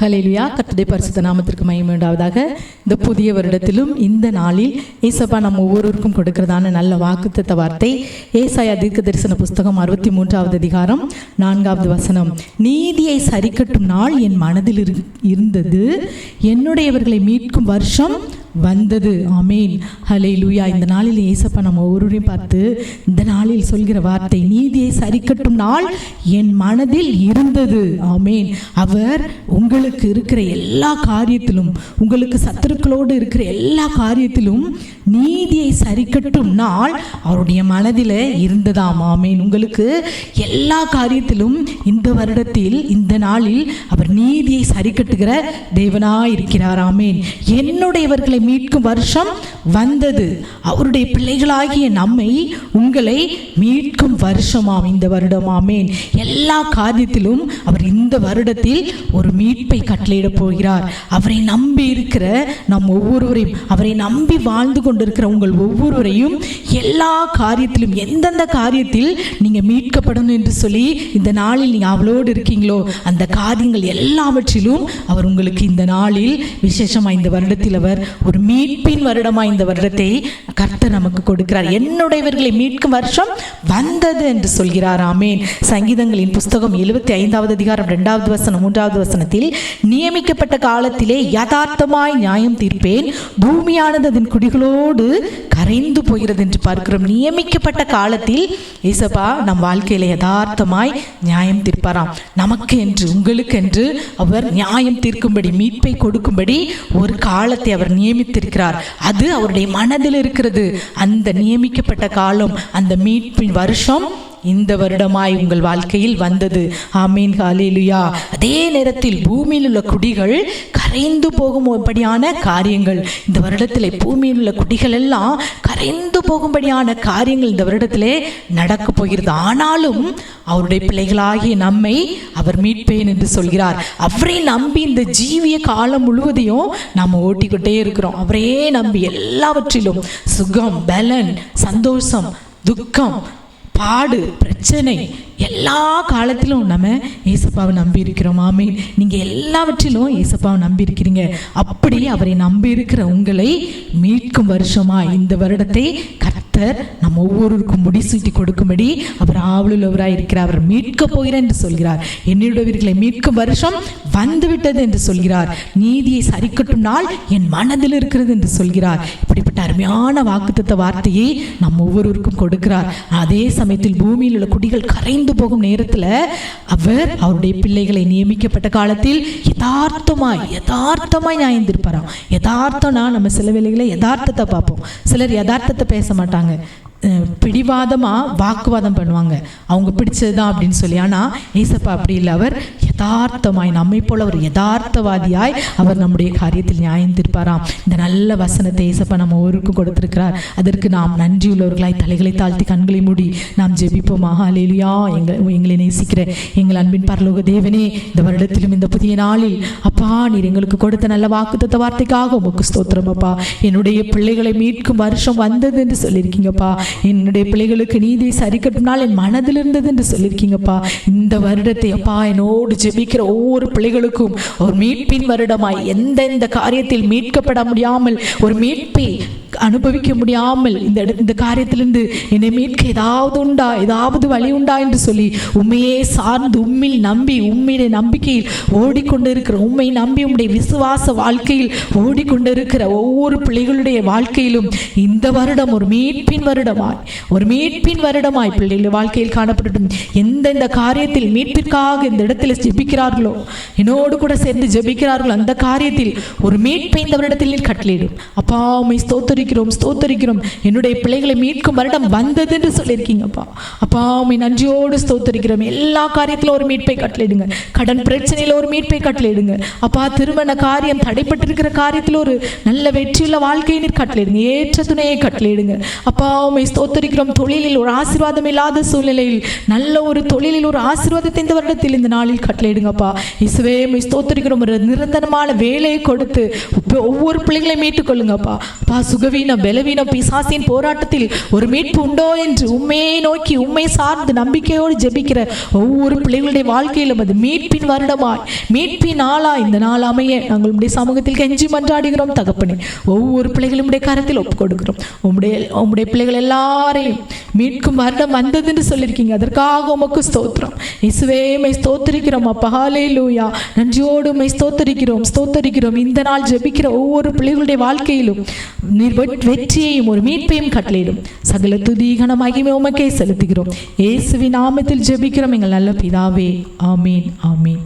ஹல்லேலூயா. கர்த்தருடைய பரிசுத்த நாமத்திற்கு மகிமை உண்டாவதாக. இந்த புதிய வருடத்திலும் இந்த நாளில் ஏசப்பா நம்ம ஒவ்வொருவருக்கும் கொடுக்கிறதான நல்ல வாக்குத்தத்த வார்த்தை ஏசாயா தீர்க்க தரிசன புஸ்தகம் 63வது அதிகாரம் 4வது வசனம். நீதியை சரிக்கட்டும் நாள் என் மனதில் இருந்தது, என்னுடையவர்களை மீட்கும் வருஷம் வந்தது. ஆமேன். ஹல்லேலூயா. இந்த நாளில் ஏசப்பா நம்ம ஒவ்வொருவரையும் பார்த்து இந்த நாளில் சொல்கிற வார்த்தை, நீதியை சரிக்கட்டும் நாள் என் மனதில் இருந்தது. ஆமேன். அவர் உங்களுக்கு இருக்கிற எல்லா காரியத்திலும், உங்களுக்கு சத்துருக்களோடு இருக்கிற எல்லா காரியத்திலும் நீதியை சரிக்கட்டும் நாள் அவருடைய மனதில் இருந்ததாம். ஆமேன். உங்களுக்கு எல்லா காரியத்திலும் இந்த வருடத்தில் இந்த நாளில் அவர் நீதியை சரிக்கட்டுகிற தேவனாய் இருக்கிறார். ஆமேன். என்னுடையவர்களை மீட்கும் வருஷம் வந்தது. அவருடைய பிள்ளைகளாகிய நம்மை உங்களை மீட்கும் வருஷமாம் இந்த வருடம். ஆமேன். எல்லா காரியத்திலும் அவர் இந்த வருடத்தில் ஒரு மீட்பை கட்டளையிட போகிறார். அவரை நம்பி இருக்கிற நம் ஒவ்வொருவரையும், அவரை நம்பி வாழ்ந்து கொண்டிருக்கிற உங்கள் ஒவ்வொருவரையும் எல்லா காரியத்திலும், எந்தெந்த காரியத்தில் நீங்கள் மீட்கப்படணும் என்று சொல்லி இந்த நாளில் நீங்கள் அவளோடு இருக்கீங்களோ அந்த காரியங்கள் எல்லாவற்றிலும் அவர் உங்களுக்கு இந்த நாளில் விசேஷமாக இந்த வருடத்தில் அவர் ஒரு மீட்பின் வருடமாக இந்த வருடத்தை கர்த்தர் நமக்கு கொடுக்கிறார். என்னுடையவர்களை மீட்கும் வருஷம் வந்தது என்று சொல்கிறார். ஆமேன். சங்கீதங்களின் புஸ்தகம் 75வது அதிகாரம் 2வது வசனம் 3வது வசனத்தில், நியமிக்கப்பட்ட காலத்திலே யதார்த்தமாய் நியாயம் தீர்ப்பேன், பூமியானது அதன் குடிகளோடு கரைந்து போகிறது என்று பார்க்கிறோம். நியமிக்கப்பட்ட காலத்தில் ஏசப்பா நம் வாழ்க்கையில யதார்த்தமாய் நியாயம் தீர்ப்பாராம். நமக்கு என்று, உங்களுக்கு என்று அவர் நியாயம் தீர்க்கும்படி, மீட்பை கொடுக்கும்படி ஒரு காலத்தை அவர் நியமித்திருக்கிறார். அது அவருடைய மனதில் இருக்கிறது. அந்த நியமிக்கப்பட்ட காலம், அந்த மீட்பின் வருஷம் இந்த வருடமாய் உங்கள் வாழ்க்கையில் வந்தது. ஆமீன். ஹல்லேலூயா. அதே நேரத்தில் பூமியில் உள்ள குடிகள் கரைந்து போகும்படியான காரியங்கள் இந்த வருடத்திலே, பூமியில் உள்ள குடிகள் எல்லாம் கரைந்து போகும்படியான காரியங்கள் இந்த வருடத்திலே நடக்க போகிறது. ஆனாலும் அவருடைய பிள்ளைகளாகிய நம்மை அவர் மீட்பேன் என்று சொல்கிறார். அவரை நம்பி இந்த ஜீவிய காலம் முழுவதையும் நாம் ஓட்டிக்கிட்டே இருக்கிறோம். அவரே நம்பி எல்லாவற்றிலும் சுகம், பலன், சந்தோஷம், துக்கம், பாடு, பிரச்சனை, எல்லா காலத்திலும் நம்ம ஏசப்பாவை நம்பி இருக்கிறோம். ஆமீன். நீங்கள் எல்லாவற்றிலும் ஏசப்பாவை நம்பி இருக்கிறீங்க. அப்படி அவரை நம்பி இருக்கிற உங்களை மீட்கும் வருஷமாய் இந்த வருடத்தை கர்த்தர் நம்ம ஒவ்வொருவருக்கும் முடிசூட்டி கொடுக்கும்படி அவர் ஆவலுள்ளவராய் இருக்கிறார். அவர் மீட்க போகிறார் என்று சொல்கிறார். என்னுடையவர்களை மீட்கும் வருஷம் வந்துவிட்டது என்று சொல்கிறார். நீதியை சரிக்கட்டும் நாள் என் மனதில் இருக்கிறது என்று சொல்கிறார். இப்படிப்பட்ட அருமையான வாக்குத்தத்த வார்த்தையை நம் ஒவ்வொருவருக்கும் கொடுக்கிறார். அதே சமயத்தில் பூமியில் உள்ள குடிகள் கரைந்து போகும் நேரத்தில் அவர் அவருடைய பிள்ளைகளை நியமிக்கப்பட்ட காலத்தில் யதார்த்தமாய் நியாயம் தீர்ப்பாராம். யதார்த்தம்னா நம்ம சில வேளைகளை யதார்த்தத்தை பார்ப்போம். சிலர் யதார்த்தத்தை பேச மாட்டாங்க, பிடிவாதமாக வாக்குவாதம் பண்ணுவாங்க, அவங்க பிடிச்சதுதான் அப்படின்னு சொல்லி. ஆனால் ஏசப்பா அப்படி இல்லை. அவர் யதார்த்தமாய், நம்மை போல ஒரு யதார்த்தவாதியாய் அவர் நம்முடைய காரியத்தில் நியாயம் தீர்ப்பாராம். இந்த நல்ல வசனத்தை ஏசப்பா நம்ம ஒருவருக்கும் கொடுத்திருக்கிறார். அதற்கு நாம் நன்றியுள்ளவர்களாய் தலைகளை தாழ்த்தி கண்களை மூடி நாம் ஜெபிப்போமாக. ஹல்லேலூயா. எங்களை நேசிக்கிற எங்கள் அன்பின் பரலோக தேவனே, இந்த வருடத்திலும் இந்த புதிய நாளில் அப்பா நீர் எங்களுக்கு கொடுத்த நல்ல வாக்குத்தத்த வார்த்தைக்காக உமக்கு ஸ்தோத்திரம் அப்பா. என்னுடைய பிள்ளைகளை மீட்கும் வருஷம் வந்தது என்று சொல்லியிருக்கீங்கப்பா. என்னுடைய பிள்ளைகளுக்கு நீதியை சரிக்கட்டும் நாள் என் மனதில் இருந்தது என்று சொல்லியிருக்கீங்கப்பா. இந்த வருடத்தை அப்பா என்னோடு ஜெபிக்கிற ஒவ்வொரு பிள்ளைகளுக்கும் ஒரு மீட்பின் வருடமாய், எந்தெந்த காரியத்தில் மீட்கப்பட முடியாமல், ஒரு மீட்பை அனுபவிக்க முடியாமல் இந்த காரியத்திலிருந்து என்னை மீட்க ஏதாவது வழி உண்டா என்று சொல்லி உண்மையே சார்ந்து உம்மில் நம்பி, உம்மிடைய நம்பிக்கையில் ஓடிக்கொண்டிருக்கிற, உண்மை நம்பி உம்முடைய விசுவாச வாழ்க்கையில் ஓடிக்கொண்டிருக்கிற ஒவ்வொரு பிள்ளைகளுடைய வாழ்க்கையிலும் இந்த வருடம் ஒரு மீட்பின் வருடமாய் பிள்ளைகள் வாழ்க்கையில் காணப்படட்டும். எந்தெந்த காரியத்தில் மீட்பிற்காக இந்த இடத்தில் ஜெபிக்கிறார்களோ, என்னோடு கூட சேர்ந்து ஜெபிக்கிறார்களோ, அந்த காரியத்தில் ஒரு மீட்பை இந்த வருடத்தில் கட்டளையிடும். அப்பா உம்மை ஸ்தோத்தரிக்கிறோம். என்னுடைய பிள்ளைகளை மீட்கும் வருடம் வந்தது என்று சொல்லியிருக்கீங்கப்பா. அப்பா உம்மை நன்றியோடு ஸ்தோத்தரிக்கிறோம். எல்லா காரியத்திலும் ஒரு மீட்பை கட்டளையிடுங்க. கடன் பிரச்சனையில் ஒரு மீட்பை கட்டளையிடுங்க. அப்பா திருமண காரியம் தடைப்பட்டிருக்கிற காரியத்தில் ஒரு நல்ல வெற்றியுள்ள வாழ்க்கையை நீர் கட்டளையிடுங்க. ஏற்ற துணையை கட்டளையிடுங்க. அப்பா உம்மை ஸ்தோத்தரிக்கிறோம். தொழிலில் ஒரு ஆசீர்வாதம் இல்லாத சூழ்நிலையில் நல்ல ஒரு தொழிலில் ஒரு ஆசீர்வாதத்தை இந்த வருடத்தில் இந்த நாளில் கட்டளையிடுங்கப்பா. இயேசுவே உம்மை ஸ்தோத்தரிக்கிறோம். ஒரு நிரந்தரமான வேலையை கொடுத்து ஒவ்வொரு பிள்ளைகளையும் மீட்டுக் கொள்ளுங்கப்பா. அப்பா சுகவி சுகவீனம், பலவீனம், பிசாசின் போராட்டத்தில் ஒரு மீட்பு உண்டோ என்று உண்மையை நோக்கி உண்மை சார்ந்து நம்பிக்கையோடு ஜெபிக்கிற ஒவ்வொரு பிள்ளைகளுடைய வாழ்க்கையிலும் அது மீட்பின் வருடமாய், மீட்பின் நாளாய் இந்த நாள் அமைய நாங்கள் உடைய சமூகத்தில் கெஞ்சி மன்றாடுகிறோம் தகப்பனே. ஒவ்வொரு பிள்ளைகளும் உடைய கரத்தில் ஒப்புக் கொடுக்கிறோம். உம்முடைய பிள்ளைகள் எல்லாரையும் மீட்கும் வருடம் வந்தது என்று சொல்லியிருக்கீங்க. அதற்காக உமக்கு ஸ்தோத்திரம் இயேசுவே. உம்மை ஸ்தோத்திரிக்கிறோம் அப்பா. ஹல்லேலூயா. நன்றியோடு உம்மை ஸ்தோத்திரிக்கிறோம். இந்த நாள் ஜெபிக்கிற ஒவ்வொரு பிள்ளைகளுடைய வாழ்க்கையிலும் நீர் வெற்றியையும் ஒரு மீட்பையும் கட்டளையிடும். சகல துதி கன மகிமை உமக்கே செலுத்துகிறோம். இயேசுவின் நாமத்தில் ஜெபிக்கிறோம் எங்கள் நல்ல பிதாவே. ஆமீன், ஆமீன்.